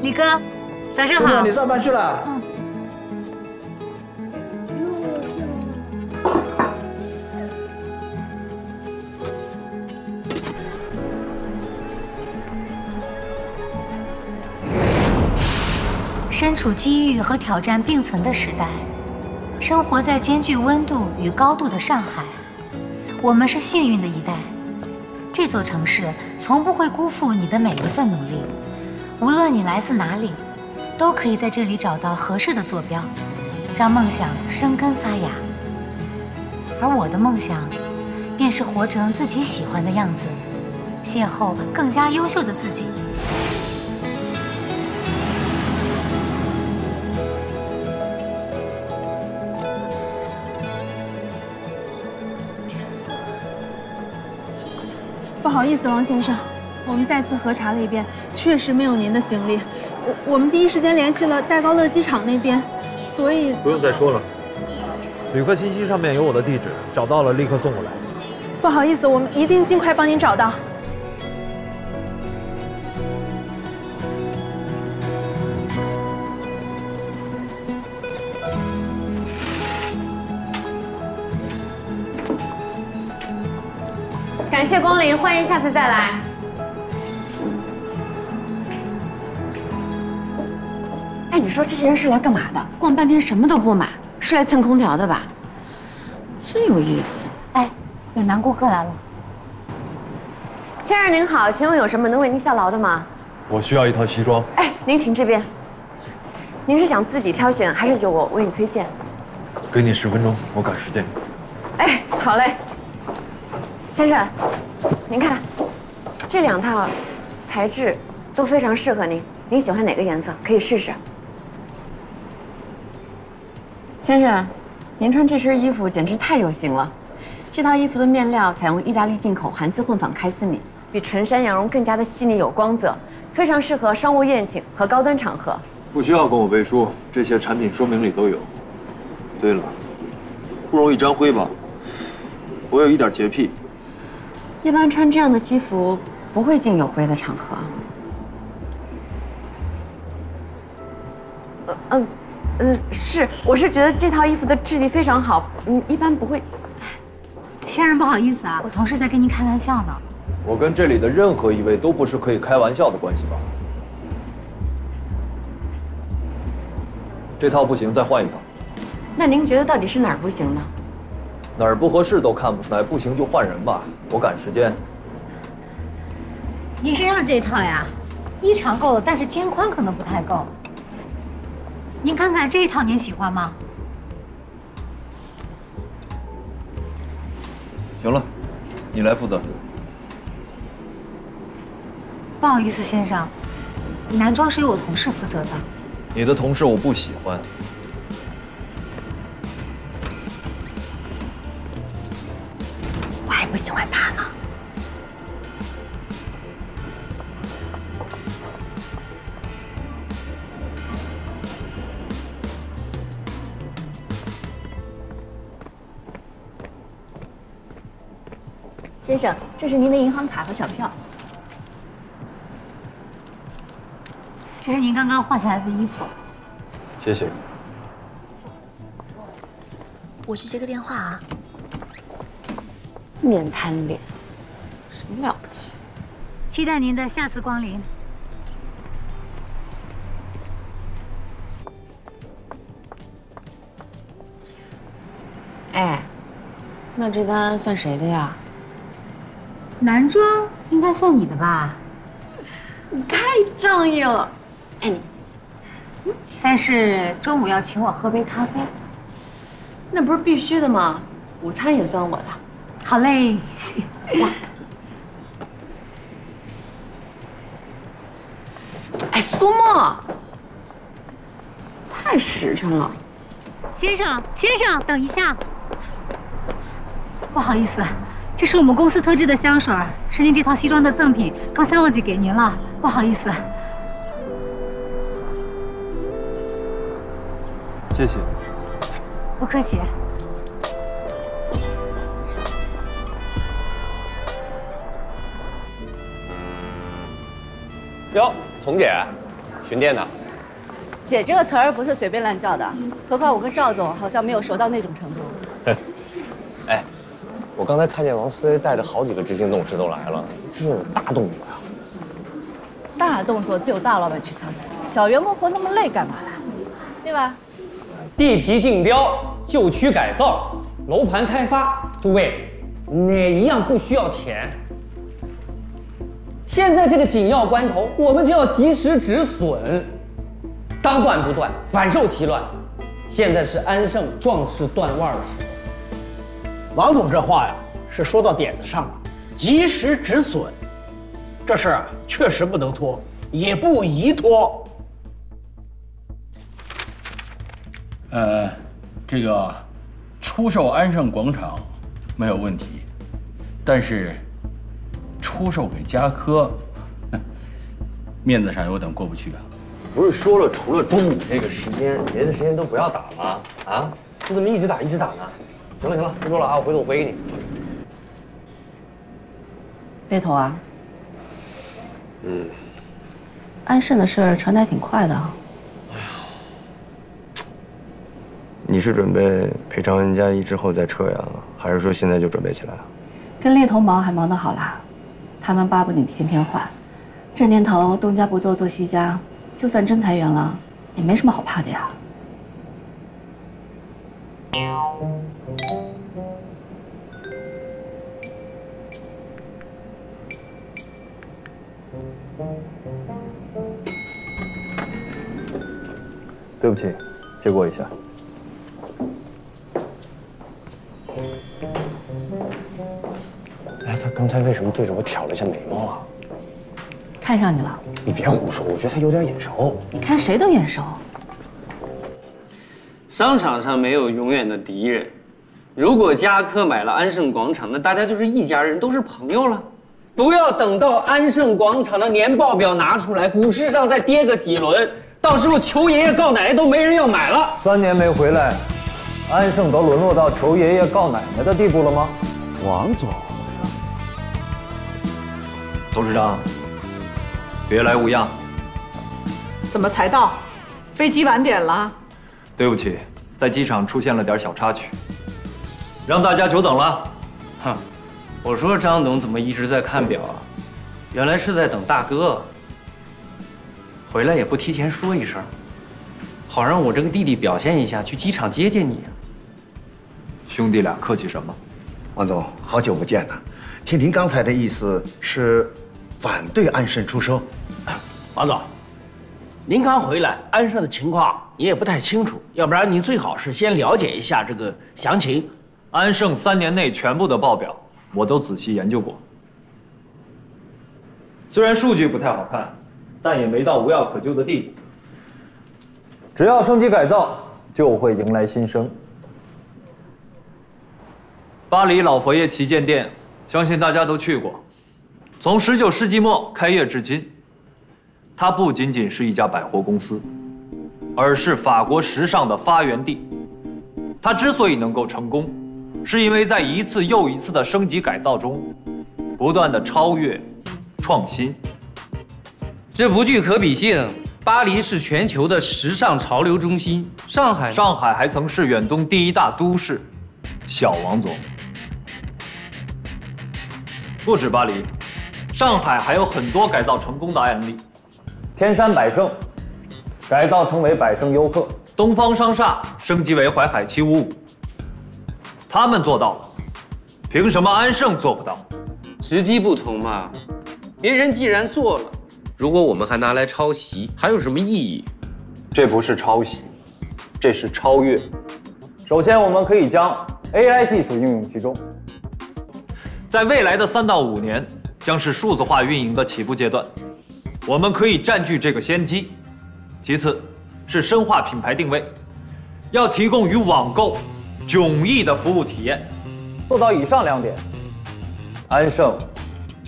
李哥，早上好。你上班去了？身处机遇和挑战并存的时代，生活在兼具温度与高度的上海，我们是幸运的一代。这座城市从不会辜负你的每一份努力，无论你来自哪里，都可以在这里找到合适的坐标，让梦想生根发芽。而我的梦想，便是活成自己喜欢的样子，邂逅更加优秀的自己。不好意思，王先生，我们再次核查了一遍，确实没有您的行李。我们第一时间联系了戴高乐机场那边，所以不用再说了。旅客信息上面有我的地址，找到了立刻送过来。不好意思，我们一定尽快帮您找到。感谢光临，欢迎下次再来。哎，你说这些人是来干嘛的？逛半天什么都不买，是来蹭空调的吧？真有意思。哎，有男顾客来了。先生您好，请问有什么能为您效劳的吗？我需要一套西装。哎，您请这边。您是想自己挑选，还是由我为你推荐？给你10分钟，我赶时间。哎，好嘞。先生，您看，这2套材质都非常适合您，您喜欢哪个颜色？可以试试。先生，您穿这身衣服简直太有型了。这套衣服的面料采用意大利进口韩丝混纺开司米，比纯山羊绒更加的细腻有光泽，非常适合商务宴请和高端场合。不需要跟我背书，这些产品说明里都有。对了，不容易沾灰吧？我有一点洁癖。一般穿这样的西服不会进有灰的场合。是，我是觉得这套衣服的质地非常好，一般不会。先生，不好意思啊，我同事在跟您开玩笑呢。我跟这里的任何一位都不是可以开玩笑的关系吧？这套不行，再换一套。那您觉得到底是哪儿不行呢？哪儿不合适都看不出来，不行就换人吧，我赶时间。您身上这套呀，衣长够了，但是肩宽可能不太够。您看看这一套，您喜欢吗？行了，你来负责。不好意思，先生，男装是由我同事负责的。你的同事我不喜欢。我还不喜欢他呢。先生，这是您的银行卡和小票。这是您刚刚换下来的衣服。谢谢。我去接个电话啊。面瘫脸，什么了不起？期待您的下次光临。哎，那这单算谁的呀？男装应该算你的吧？你太仗义了。哎你，但是中午要请我喝杯咖啡。那不是必须的吗？午餐也算我的。好嘞。哎，苏沫，太实诚了。先生，先生，等一下。不好意思，这是我们公司特制的香水，是您这套西装的赠品，刚才忘记给您了，不好意思。谢谢。不客气。哟，丛姐，巡店呢？姐这个词儿不是随便乱叫的，何况我跟赵总好像没有熟到那种程度。哎，我刚才看见王思维带着好几个执行董事都来了，这有大动作呀！大动作自有大老板去操心，小员工活那么累干嘛来？对吧？地皮竞标、旧区改造、楼盘开发，诸位，哪一样不需要钱？现在这个紧要关头，我们就要及时止损，当断不断，反受其乱。现在是安盛壮士断腕的时候。王总这话呀，是说到点子上了，及时止损，这事儿啊，确实不能拖，也不宜拖。这个出售安盛广场没有问题，但是出售给嘉科，面子上有点过不去啊。不是说了，除了中午这个时间，别的时间都不要打吗？啊，你怎么一直打一直打呢？行了行了，不说了啊，我回头我回给你。猎头啊，安盛的事儿传得还挺快的啊。你是准备赔偿N+1之后再撤呀，还是说现在就准备起来啊？跟猎头忙还忙得好啦，他们巴不得你天天换。这年头东家不做做西家，就算真裁员了，也没什么好怕的呀。对不起，借过一下。哎，他刚才为什么对着我挑了一下眉毛啊？看上你了？你别胡说，我觉得他有点眼熟。你看谁都眼熟。商场上没有永远的敌人，如果嘉科买了安盛广场，那大家就是一家人，都是朋友了。不要等到安盛广场的年报表拿出来，股市上再跌个几轮，到时候求爷爷告奶奶都没人要买了。3年没回来，安盛都沦落到求爷爷告奶奶的地步了吗？王总，董事长，别来无恙。怎么才到？飞机晚点了？对不起，在机场出现了点小插曲，让大家久等了。哼，我说张董怎么一直在看表啊？原来是在等大哥。回来也不提前说一声，好让我这个弟弟表现一下，去机场接接你。兄弟俩客气什么？王总，好久不见了。听您刚才的意思是反对安盛出售？王总，您刚回来，安盛的情况你也不太清楚，要不然您最好是先了解一下这个详情。安盛3年内全部的报表我都仔细研究过，虽然数据不太好看，但也没到无药可救的地步。只要升级改造，就会迎来新生。巴黎老佛爷旗舰店，相信大家都去过。从19世纪末开业至今，它不仅仅是一家百货公司，而是法国时尚的发源地。它之所以能够成功，是因为在一次又一次的升级改造中，不断的超越、创新。这不具可比性。巴黎是全球的时尚潮流中心，上海还曾是远东第1大都市。小王总，不止巴黎，上海还有很多改造成功的案例。天山百盛改造成为百盛优客，东方商厦升级为淮海755，他们做到了，凭什么安盛做不到？时机不同嘛，别人既然做了。如果我们还拿来抄袭，还有什么意义？这不是抄袭，这是超越。首先，我们可以将 AI 技术应用其中。在未来的3到5年，将是数字化运营的起步阶段，我们可以占据这个先机。其次，是深化品牌定位，要提供与网购迥异的服务体验。做到以上2点，安盛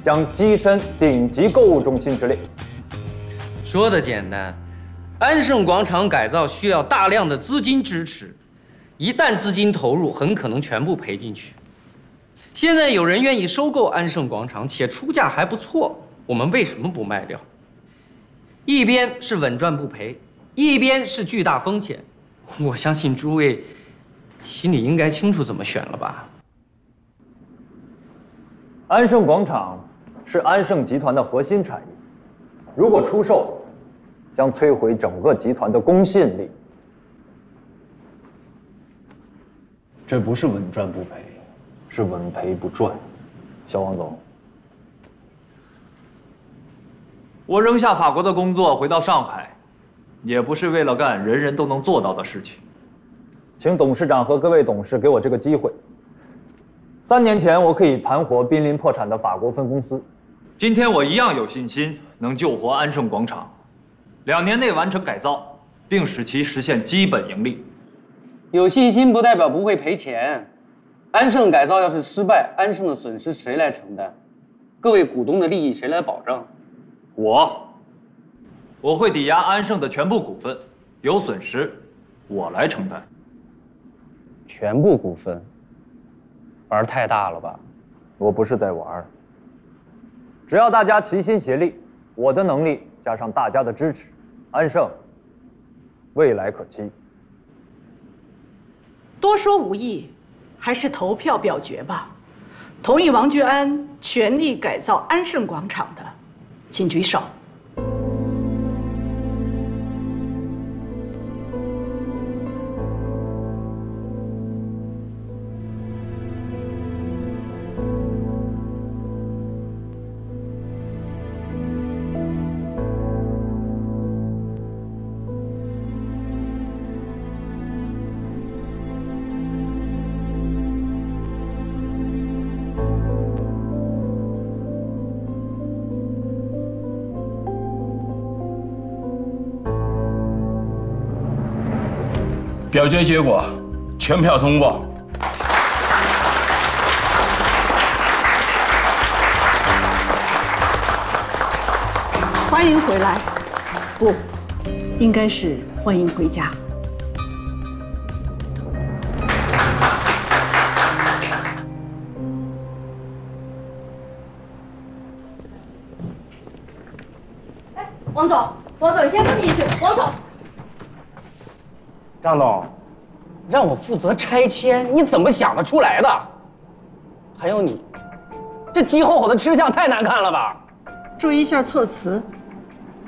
将跻身顶级购物中心之列。说的简单，安盛广场改造需要大量的资金支持，一旦资金投入，很可能全部赔进去。现在有人愿意收购安盛广场，且出价还不错，我们为什么不卖掉？一边是稳赚不赔，一边是巨大风险。我相信诸位心里应该清楚怎么选了吧？安盛广场是安盛集团的核心产业，如果出售，将摧毁整个集团的公信力。这不是稳赚不赔，是稳赔不赚。小王总，我扔下法国的工作回到上海，也不是为了干人人都能做到的事情。请董事长和各位董事给我这个机会。3年前，我可以盘活濒临破产的法国分公司。今天我一样有信心能救活安盛广场，2年内完成改造，并使其实现基本盈利。有信心不代表不会赔钱。安盛改造要是失败，安盛的损失谁来承担？各位股东的利益谁来保障？我会抵押安盛的全部股份，有损失我来承担。全部股份，玩太大了吧？我不是在玩，只要大家齐心协力，我的能力加上大家的支持，安盛未来可期。多说无益，还是投票表决吧。同意王俊安全力改造安盛广场的，请举手。表决结果，全票通过。欢迎回来，不，应该是欢迎回家。王总，你先不进去，王总。张总，让我负责拆迁，你怎么想得出来的？还有你，这急吼吼的吃相太难看了吧？注意一下措辞，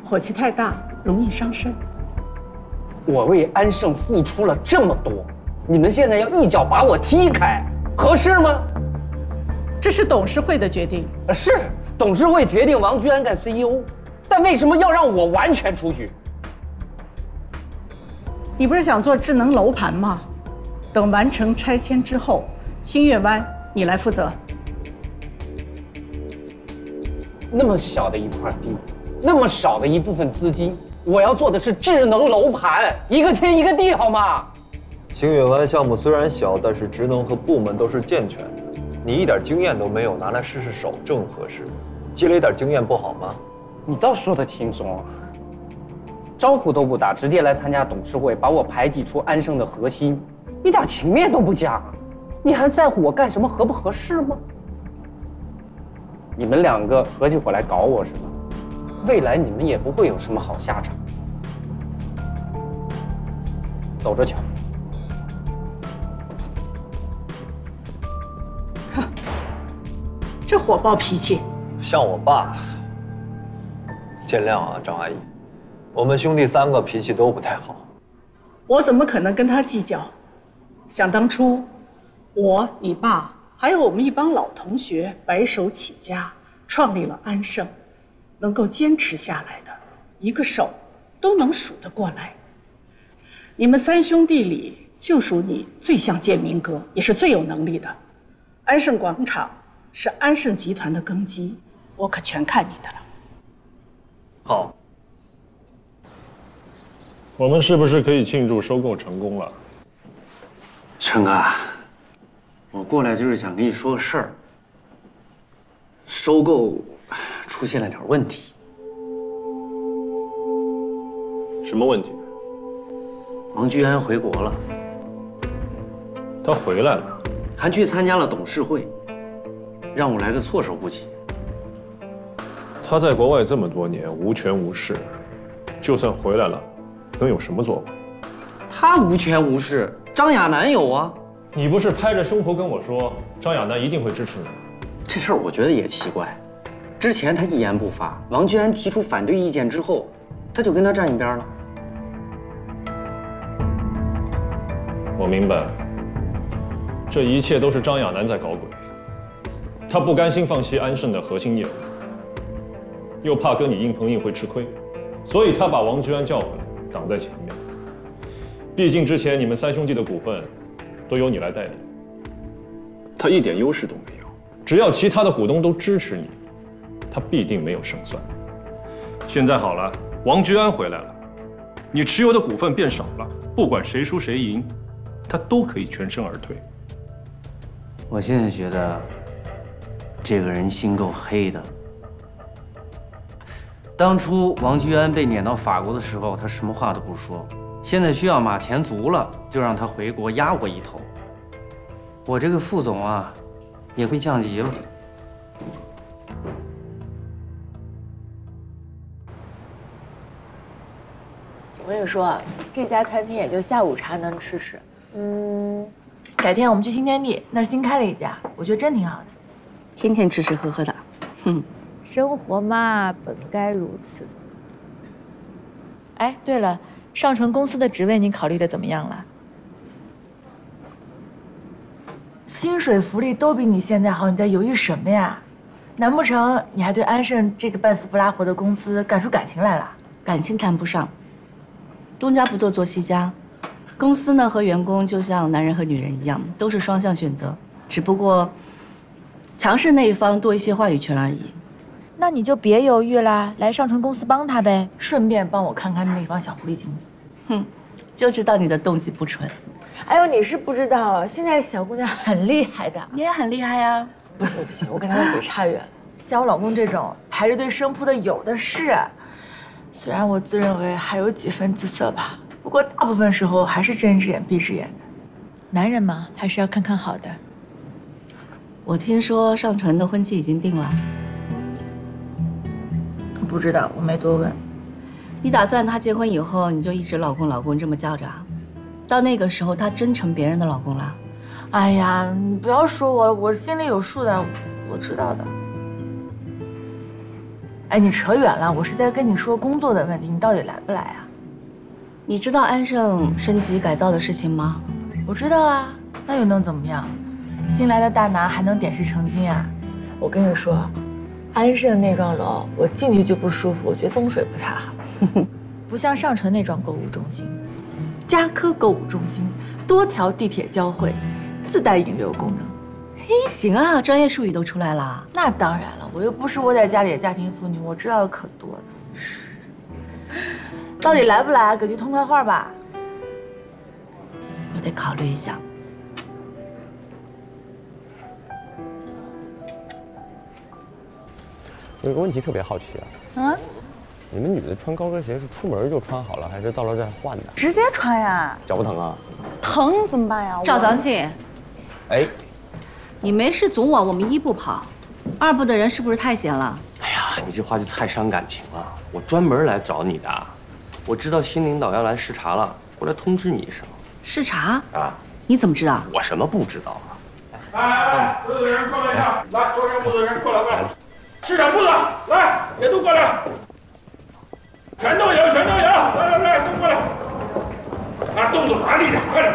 火气太大容易伤身。我为安盛付出了这么多，你们现在要一脚把我踢开，合适吗？这是董事会的决定。是董事会决定王居安干 CEO， 但为什么要让我完全出局？你不是想做智能楼盘吗？等完成拆迁之后，新月湾你来负责。那么小的一块地，那么少的一部分资金，我要做的是智能楼盘，一个天一个地，好吗？星月湾项目虽然小，但是职能和部门都是健全的。你一点经验都没有，拿来试试手正合适。积累点经验不好吗？你倒说得轻松啊！招呼都不打，直接来参加董事会，把我排挤出安盛的核心，一点情面都不讲。你还在乎我干什么合不合适吗？你们两个合起伙来搞我是吧？未来你们也不会有什么好下场。走着瞧。哼，这火爆脾气，像我爸。见谅啊，张阿姨，我们兄弟3个脾气都不太好。我怎么可能跟他计较？想当初，我、你爸还有我们一帮老同学白手起家，创立了安盛，能够坚持下来的，一个手都能数得过来。你们3兄弟里，就属你最像建民哥，也是最有能力的。安盛广场是安盛集团的根基，我可全看你的了。好，我们是不是可以庆祝收购成功了？成哥，我过来就是想跟你说个事儿。收购出现了点问题。什么问题？王居安回国了。他回来了，还去参加了董事会，让我来个措手不及。他在国外这么多年无权无势，就算回来了，能有什么作为？他无权无势，张亚楠有啊。你不是拍着胸脯跟我说张亚楠一定会支持你吗？这事儿我觉得也奇怪，之前他一言不发，王居安提出反对意见之后，他就跟他站一边了。我明白，这一切都是张亚楠在搞鬼。他不甘心放弃安盛的核心业务，又怕跟你硬碰硬会吃亏，所以他把王居安叫回来，挡在前面。毕竟之前你们3兄弟的股份都由你来代理，他一点优势都没有。只要其他的股东都支持你，他必定没有胜算。现在好了，王居安回来了，你持有的股份变少了，不管谁输谁赢，他都可以全身而退。我现在觉得这个人心够黑的。当初王居安被撵到法国的时候，他什么话都不说。现在需要马前卒了，就让他回国压我一头。我这个副总啊，也被降级了。我跟你说啊，这家餐厅也就下午茶能吃。改天我们去新天地，那儿新开了一家，我觉得真挺好的。天天吃吃喝喝的，生活嘛，本该如此。哎，对了，上纯公司的职位你考虑的怎么样了？薪水福利都比你现在好，你在犹豫什么呀？难不成你还对安盛这个半死不拉活的公司干出感情来了？感情谈不上。东家不做西家，公司呢和员工就像男人和女人一样，都是双向选择，只不过强势那一方多一些话语权而已。那你就别犹豫啦，来上纯公司帮他呗，顺便帮我看看那帮小狐狸精。就知道你的动机不纯。哎呦，你是不知道，现在小姑娘很厉害的。你也很厉害呀。不行不行，我跟他们比差远了。像我老公这种排着队生扑的有的是。虽然我自认为还有几分姿色吧，不过大部分时候还是睁一只眼闭一只眼的。男人嘛，还是要看看好的。我听说上纯的婚期已经定了。不知道，我没多问。你打算他结婚以后你就一直老公老公这么叫着啊？到那个时候他真成别人的老公了？哎呀，你不要说我了，我心里有数的，我知道的。哎，你扯远了，我是在跟你说工作的问题，你到底来不来啊？你知道安盛升级改造的事情吗？我知道啊，那又能怎么样？新来的大拿还能点石成金啊？我跟你说，安盛那幢楼，我进去就不舒服，我觉得风水不太好，不像上纯那幢购物中心。嘉科购物中心，多条地铁交汇，自带引流功能。嘿，行啊，专业术语都出来了。那当然了，我又不是窝在家里的家庭妇女，我知道的可多了。到底来不来？给句痛快话吧。我得考虑一下。有一个问题特别好奇啊，你们女的穿高跟鞋是出门就穿好了，还是到了再换的？直接穿呀。脚不疼啊？疼怎么办呀？赵早起，哎，你没事总往我们1部跑，2部的人是不是太闲了？哎呀，你这话就太伤感情了。我专门来找你的，我知道新领导要来视察了，过来通知你一声。视察啊？你怎么知道？我什么不知道啊？来，所有的人过来一下，来，招商部的人过来。市场部的来，也都过来，全都有，来，都过来。啊，动作麻利点，快点。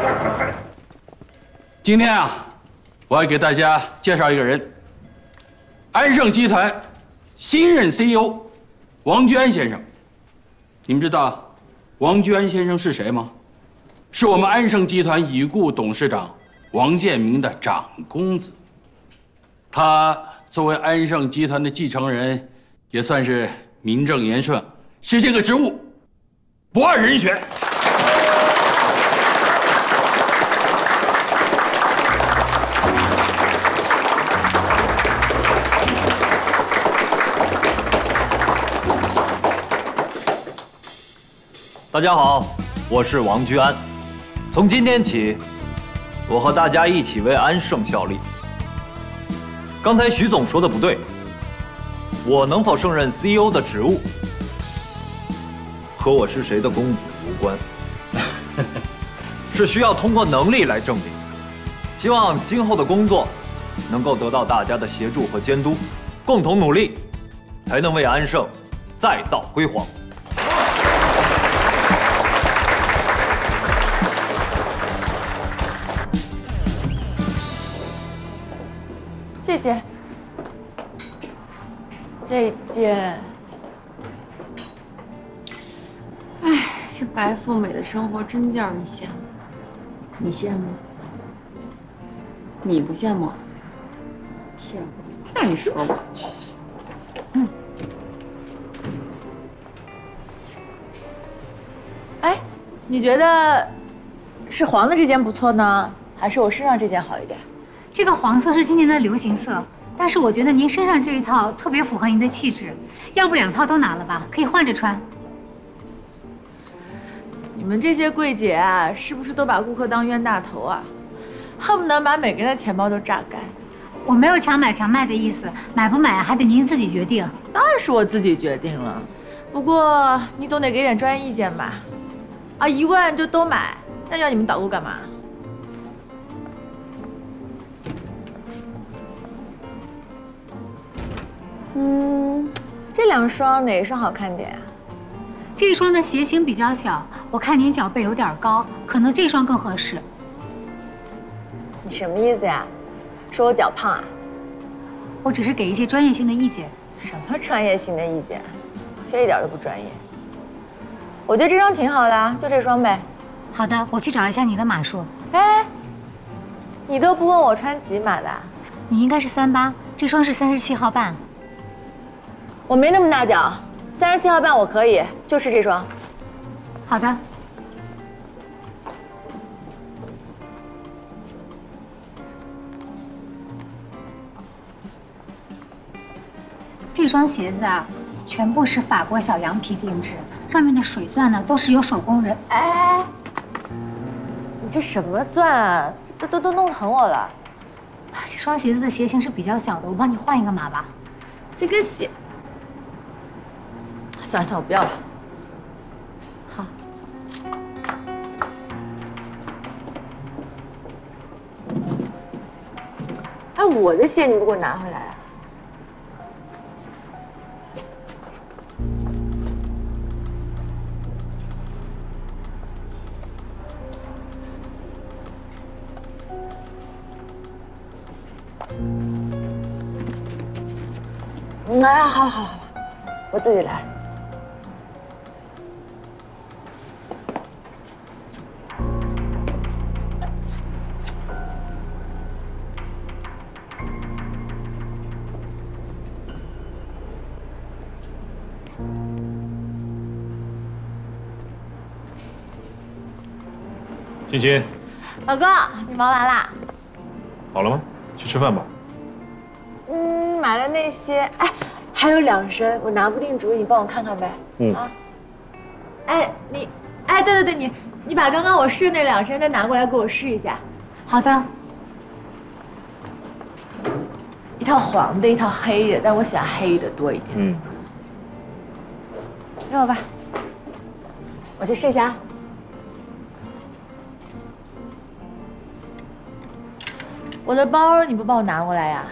今天啊，我要给大家介绍一个人，安盛集团新任 CEO 王居安先生。你们知道王居安先生是谁吗？是我们安盛集团已故董事长王建民的长公子。他作为安盛集团的继承人，也算是名正言顺，是这个职务不二人选。大家好，我是王居安。从今天起，我和大家一起为安盛效力。刚才徐总说的不对，我能否胜任 CEO 的职务，和我是谁的公子无关，是需要通过能力来证明。希望今后的工作能够得到大家的协助和监督，共同努力，才能为安盛再造辉煌。这一件，哎，这白富美的生活真叫人羡慕。你羡慕？你不羡慕？羡慕？那你说吧。哎，你觉得是黄的这件不错呢，还是我身上这件好一点？这个黄色是今年的流行色，但是我觉得您身上这一套特别符合您的气质，要不2套都拿了吧，可以换着穿。你们这些柜姐啊，是不是都把顾客当冤大头啊？恨不得把每个人的钱包都榨干。我没有强买强卖的意思，买不买还得您自己决定。当然是我自己决定了，不过你总得给点专业意见吧？啊，1万就都买，那要你们捣鼓干嘛？这2双哪一双好看点啊？这双的鞋型比较小，我看您脚背有点高，可能这双更合适。你什么意思呀？说我脚胖啊？我只是给一些专业性的意见。什么专业性的意见？这一点都不专业。我觉得这双挺好的，就这双呗。好的，我去找一下你的码数。哎，你都不问我穿几码的？你应该是38，这双是37号半。我没那么大脚，37号半我可以，就是这双。好的。这双鞋子啊，全部是法国小羊皮定制，上面的水钻呢都是由手工人。哎，你这什么钻啊？这都弄疼我了。这双鞋子的鞋型是比较小的，我帮你换一个码吧。这个鞋，算了，我不要了。好。哎，我的鞋你不给我拿回来啊？哎，好了，我自己来。欣欣，老公，你忙完啦？好了吗？去吃饭吧。买了那些，哎，还有2身，我拿不定主意，你帮我看看呗。啊。哎，对，你把刚刚我试的那2身再拿过来给我试一下。好的。一套黄的，一套黑的，但我喜欢黑的多一点。给我吧，我去试一下。我的包你不帮我拿过来呀？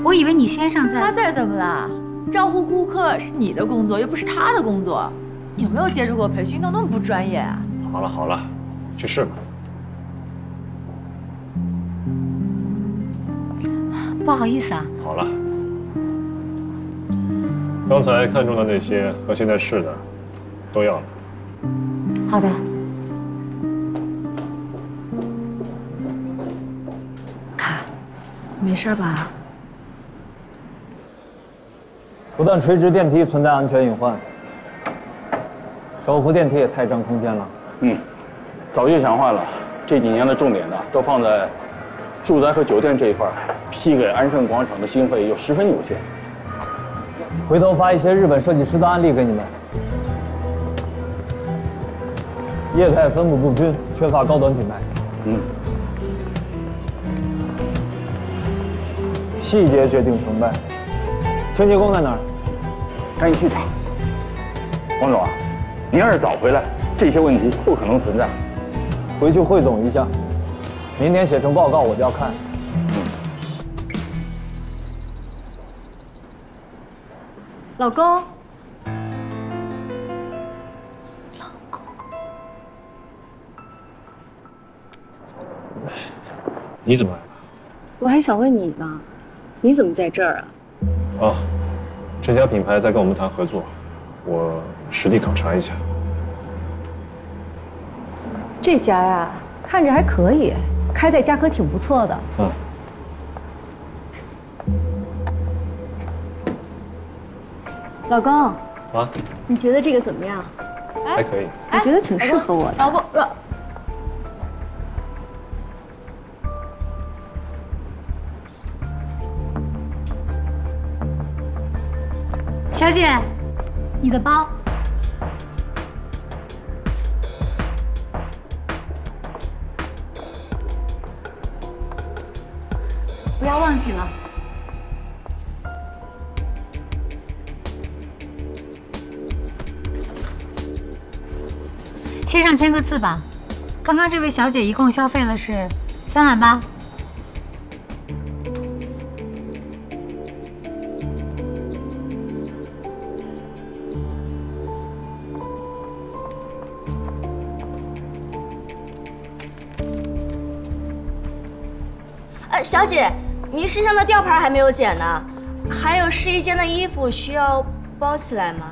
我以为你先生在。他在怎么了？招呼顾客是你的工作，又不是他的工作。你有没有接受过培训？都那么不专业啊！好了，去试吧。不好意思啊。好了，刚才看中的那些和现在试的，都要了。好的。卡，没事吧？不但垂直电梯存在安全隐患，手扶电梯也太占空间了。早就想坏了，这几年的重点呢，都放在住宅和酒店这一块，批给安盛广场的经费又十分有限。回头发一些日本设计师的案例给你们。业态分布不均，缺乏高端品牌。细节决定成败。清洁工在哪儿？赶紧去查。王总啊，您要是早回来，这些问题不可能存在。回去汇总一下，明天写成报告我就要看。老公。你怎么来了？我还想问你呢，你怎么在这儿啊？哦，这家品牌在跟我们谈合作，我实地考察一下。这家呀，看着还可以，开在家可挺不错的。老公。啊？你觉得这个怎么样？还可以。我觉得挺适合我的。老公，小姐，你的包。不要忘记了。先生签个字吧。刚刚这位小姐一共消费了是3万8。小姐，您身上的吊牌还没有剪呢，还有试衣间的衣服需要包起来吗？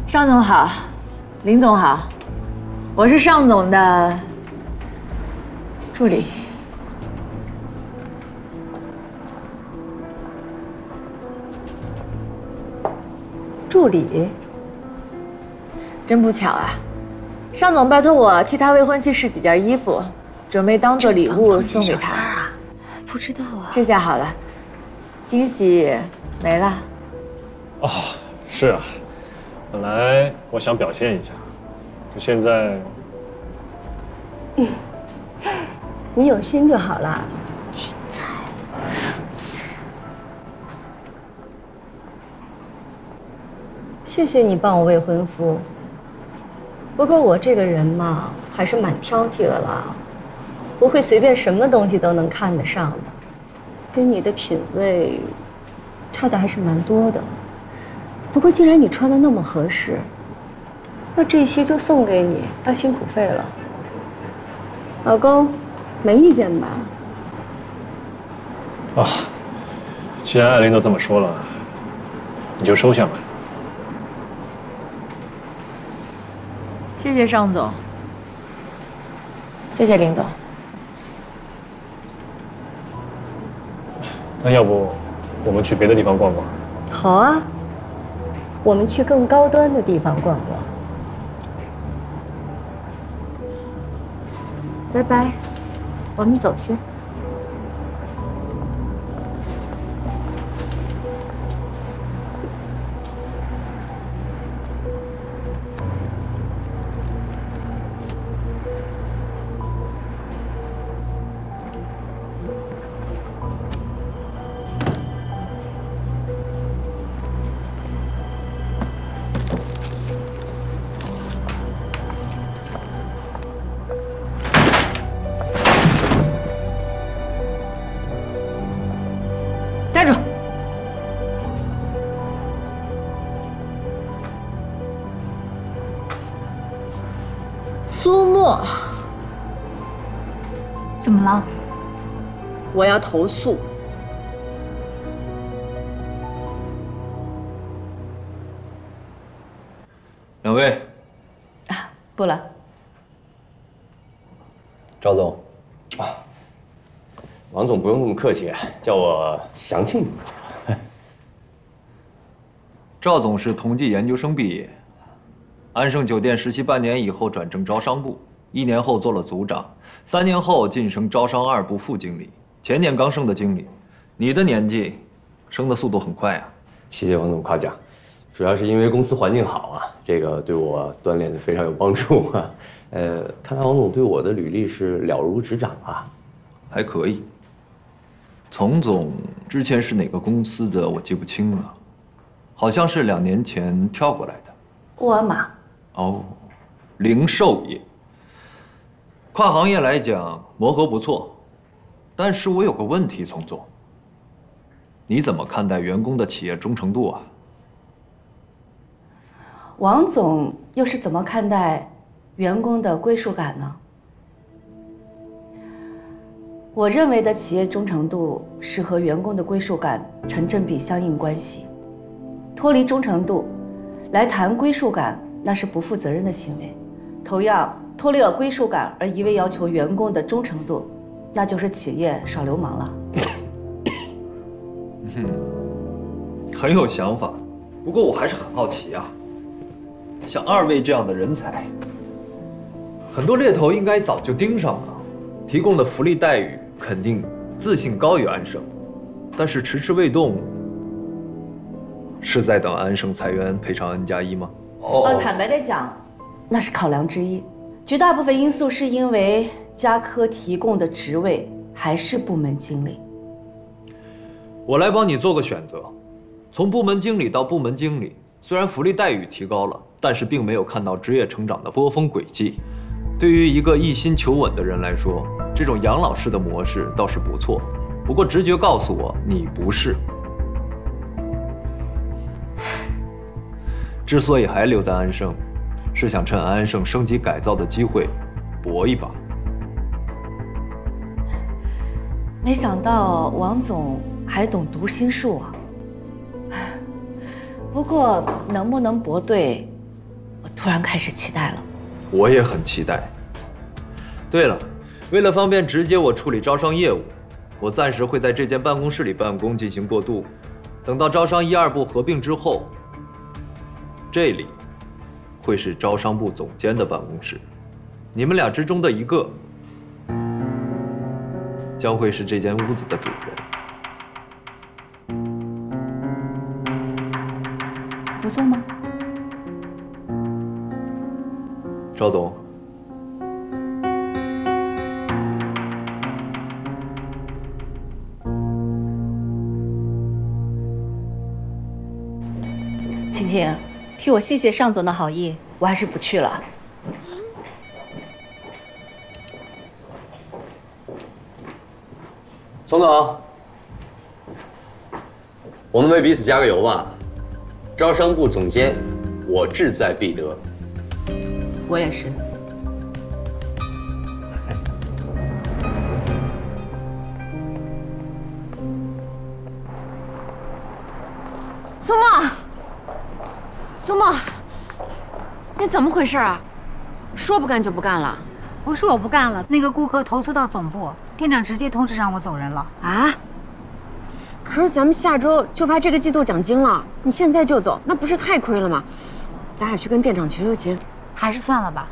尚总好，林总好，我是尚总的助理。助理？真不巧啊，尚总拜托我替他未婚妻试几件衣服，准备当做礼物送给他啊。不知道啊。这下好了，惊喜没了。哦，是啊。本来我想表现一下，可现在，你有心就好了。精彩。谢谢你帮我未婚夫。不过我这个人嘛，还是蛮挑剔的啦，不会随便什么东西都能看得上的，跟你的品味差的还是蛮多的。不过，既然你穿的那么合适，那这些就送给你当辛苦费了。老公，没意见吧？啊，既然艾琳都这么说了，你就收下吧。谢谢尚总，谢谢林总。那要不我们去别的地方逛逛？好啊，我们去更高端的地方逛逛。拜拜，我们走先。站住！苏沫，怎么了？我要投诉。两位，不了。赵总，王总不用那么客气，叫我祥庆。赵总是统计研究生毕业，安盛酒店实习半年以后转正招商部，1年后做了组长，3年后晋升招商2部副经理，前年刚升的经理。你的年纪，升的速度很快啊！谢谢王总夸奖，主要是因为公司环境好啊，这个对我锻炼的非常有帮助啊。看来王总对我的履历是了如指掌啊。还可以。丛总之前是哪个公司的，我记不清了，好像是2年前跳过来的。沃尔玛。哦，零售业。跨行业来讲磨合不错，但是我有个问题，丛总，你怎么看待员工的企业忠诚度啊？王总又是怎么看待员工的归属感呢？我认为的企业忠诚度是和员工的归属感成正比相应关系。脱离忠诚度来谈归属感，那是不负责任的行为。同样，脱离了归属感而一味要求员工的忠诚度，那就是企业耍流氓了。很有想法，不过我还是很好奇啊。像2位这样的人才，很多猎头应该早就盯上了，提供的福利待遇肯定自信高于安盛，但是迟迟未动，是在等安盛裁员赔偿N+1吗？坦白的讲，那是考量之一，绝大部分因素是因为嘉科提供的职位还是部门经理。我来帮你做个选择，从部门经理到部门经理，虽然福利待遇提高了，但是并没有看到职业成长的波峰轨迹。对于一个一心求稳的人来说，这种养老式的模式倒是不错。不过直觉告诉我，你不是。之所以还留在安盛，是想趁安盛升级改造的机会搏一把。没想到王总还懂读心术啊！不过能不能搏对，我突然开始期待了。我也很期待。对了，为了方便直接我处理招商业务，我暂时会在这间办公室里办公进行过渡。等到招商1、2部合并之后，这里会是招商部总监的办公室，你们俩之中的一个将会是这间屋子的主人。不错吗？赵总，晴晴，替我谢谢尚总的好意，我还是不去了。丛总，我们为彼此加个油吧。招商部总监，我志在必得。我也是。苏沫，苏沫，你怎么回事啊？说不干就不干了？不是我不干了，那个顾客投诉到总部，店长直接通知让我走人了。啊？可是咱们下周就发这个季度奖金了，你现在就走，那不是太亏了吗？咱俩去跟店长求求情。还是算了吧，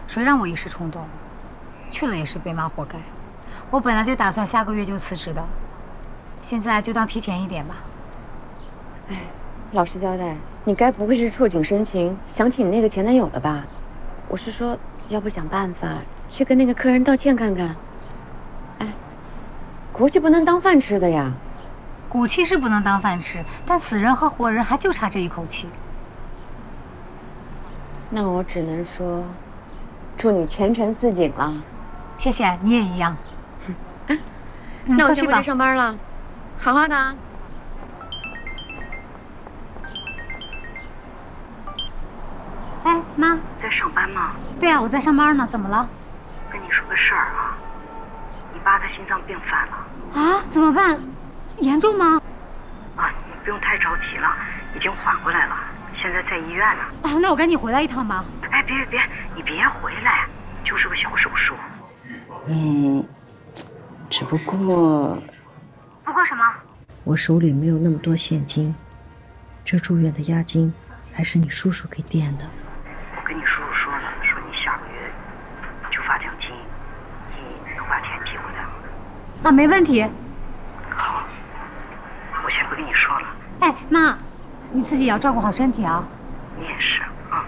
谁让我一时冲动，去了也是被骂活该。我本来就打算下个月就辞职的，现在就当提前一点吧。哎，老实交代，你该不会是触景生情，想起你那个前男友了吧？我是说，要不想办法去跟那个客人道歉看看。哎，骨气不能当饭吃的呀。骨气是不能当饭吃，但死人和活人还就差这一口气。那我只能说，祝你前程似锦了。谢谢，你也一样。那我先回去上班了，好好的啊。哎，妈，在上班吗？对啊，我在上班呢。怎么了？跟你说个事儿啊，你爸他心脏病犯了。啊？怎么办？严重吗？啊，你不用太着急了，已经缓过来了，现在在医院呢。啊，那我赶紧回来一趟吧。哎，别，你别回来，就是个小手术。只不过什么？我手里没有那么多现金，这住院的押金还是你叔叔给垫的。我跟你叔叔说了，说你下个月就发奖金，你能把钱寄回来吗？啊，没问题。好，我先不跟你说了。哎，妈，你自己也要照顾好身体啊。你也是啊。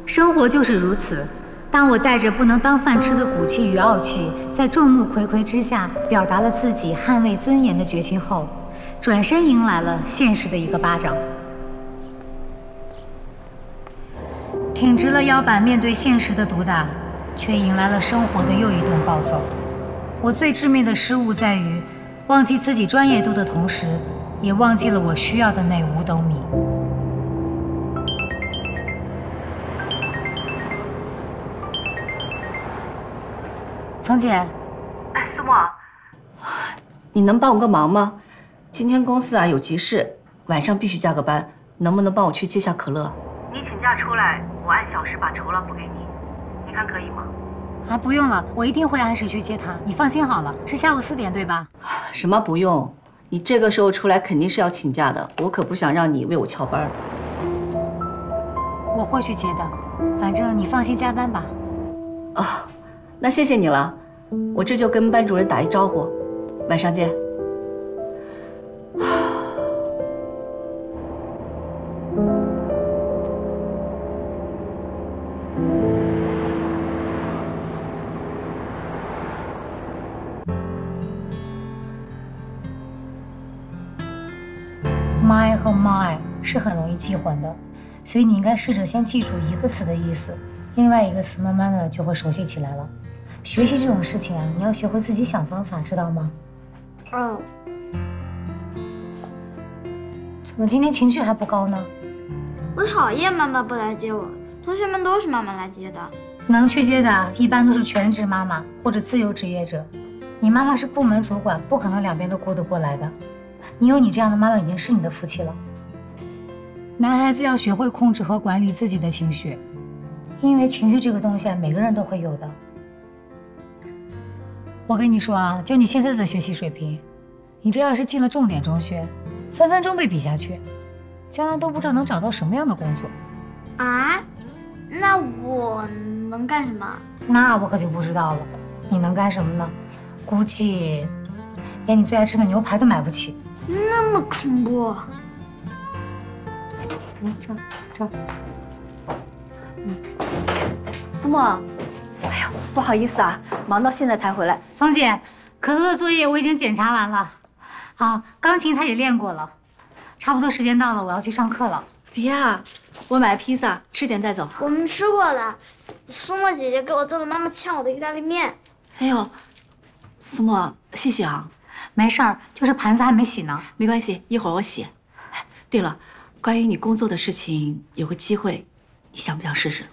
生活就是如此。当我带着不能当饭吃的骨气与傲气，在众目睽睽之下表达了自己捍卫尊严的决心后，转身迎来了现实的一个巴掌。挺直了腰板面对现实的毒打，却迎来了生活的又一顿暴走。我最致命的失误在于，忘记自己专业度的同时，也忘记了我需要的那5斗米。丛姐，哎，思墨，你能帮我个忙吗？今天公司有急事，晚上必须加个班，能不能帮我去接下可乐？你请假出来，我按小时把酬劳补给你，你看可以吗？啊，不用了，我一定会按时去接他。你放心好了，是下午4点对吧？什么不用？你这个时候出来肯定是要请假的，我可不想让你为我翘班。我会去接的，反正你放心加班吧。啊，那谢谢你了，我这就跟班主任打一招呼，晚上见。my 和 my 是很容易记混的，所以你应该试着先记住一个词的意思，另外一个词慢慢的就会熟悉起来了。学习这种事情啊，你要学会自己想方法，知道吗？怎么今天情绪还不高呢？我讨厌妈妈不来接我，同学们都是妈妈来接的。能去接的一般都是全职妈妈或者自由职业者，你妈妈是部门主管，不可能两边都顾得过来的。你有你这样的妈妈已经是你的福气了。男孩子要学会控制和管理自己的情绪，因为情绪这个东西每个人都会有的。我跟你说啊，就你现在的学习水平，你这要是进了重点中学，分分钟被比下去，将来都不知道能找到什么样的工作。啊？那我能干什么？那我可就不知道了。你能干什么呢？估计连你最爱吃的牛排都买不起。那么恐怖？这。思墨，哎呦，不好意思啊，忙到现在才回来。丛姐，可乐的作业我已经检查完了，啊，钢琴他也练过了，差不多时间到了，我要去上课了。别啊，我买披萨，吃点再走。我们吃过了，苏沫姐姐给我做了妈妈欠我的意大利面。哎呦，思墨，谢谢啊。没事儿，就是盘子还没洗呢。没关系，一会儿我洗。对了，关于你工作的事情，有个机会，你想不想试试？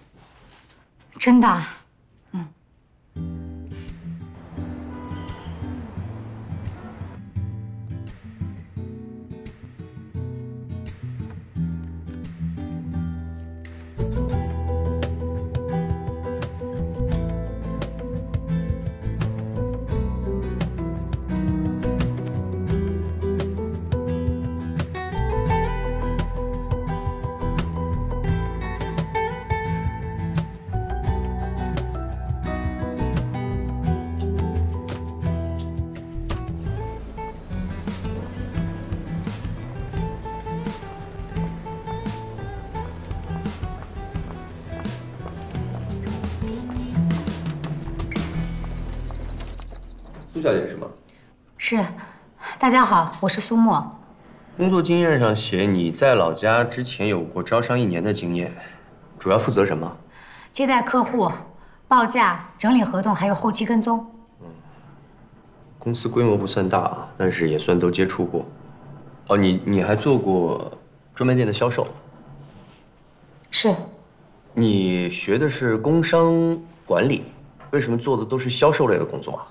真的？苏小姐是吗？是，大家好，我是苏沫。工作经验上写你在老家之前有过招商1年的经验，主要负责什么？接待客户、报价、整理合同，还有后期跟踪。公司规模不算大，但是也算都接触过。哦，你还做过专卖店的销售？是。你学的是工商管理，为什么做的都是销售类的工作啊？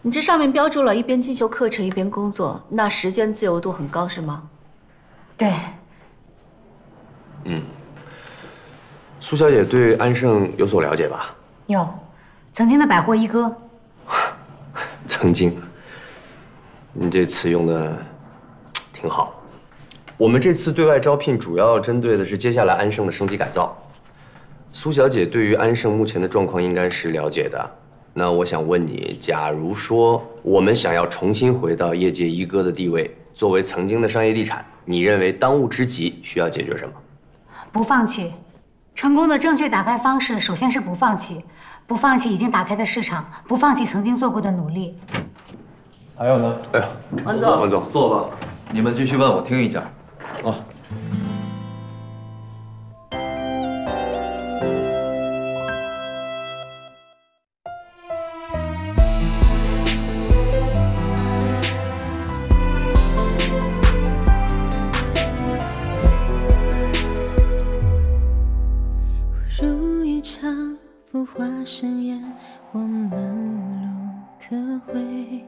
你这上面标注了一边进修课程一边工作，那时间自由度很高是吗？对。苏小姐对安盛有所了解吧？有，曾经的百货一哥。曾经，你这词用的挺好。我们这次对外招聘主要针对的是接下来安盛的升级改造。苏小姐对于安盛目前的状况应该是了解的。那我想问你，假如说我们想要重新回到业界一哥的地位，作为曾经的商业地产，你认为当务之急需要解决什么？不放弃。成功的正确打开方式，首先是不放弃，不放弃已经打开的市场，不放弃曾经做过的努力。还有呢？哎呀，王总，王总，坐吧，你们继续问，我听一下。啊。如一场浮华盛宴，我们无路可回。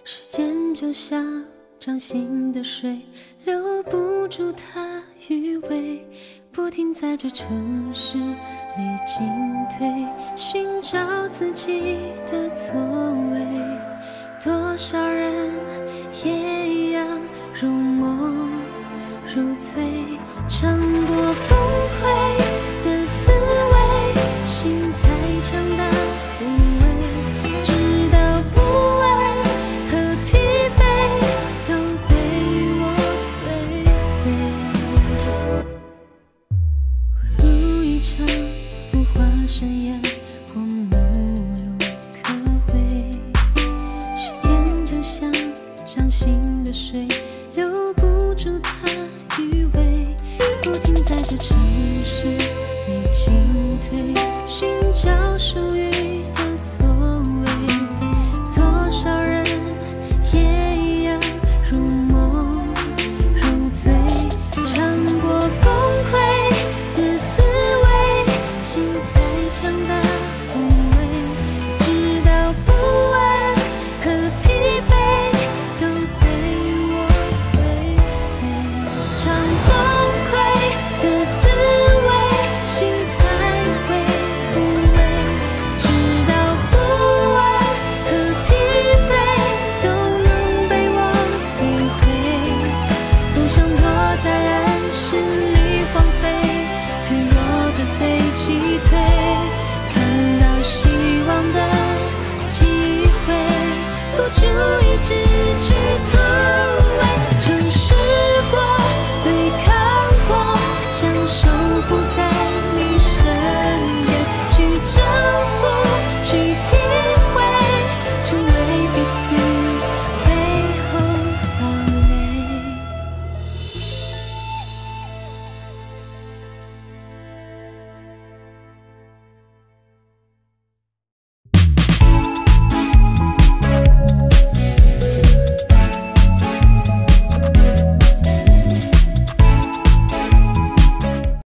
时间就像掌心的水，留不住它余味，不停在这城市里进退，寻找自己的座位。多少人也一样如梦如醉，尝过。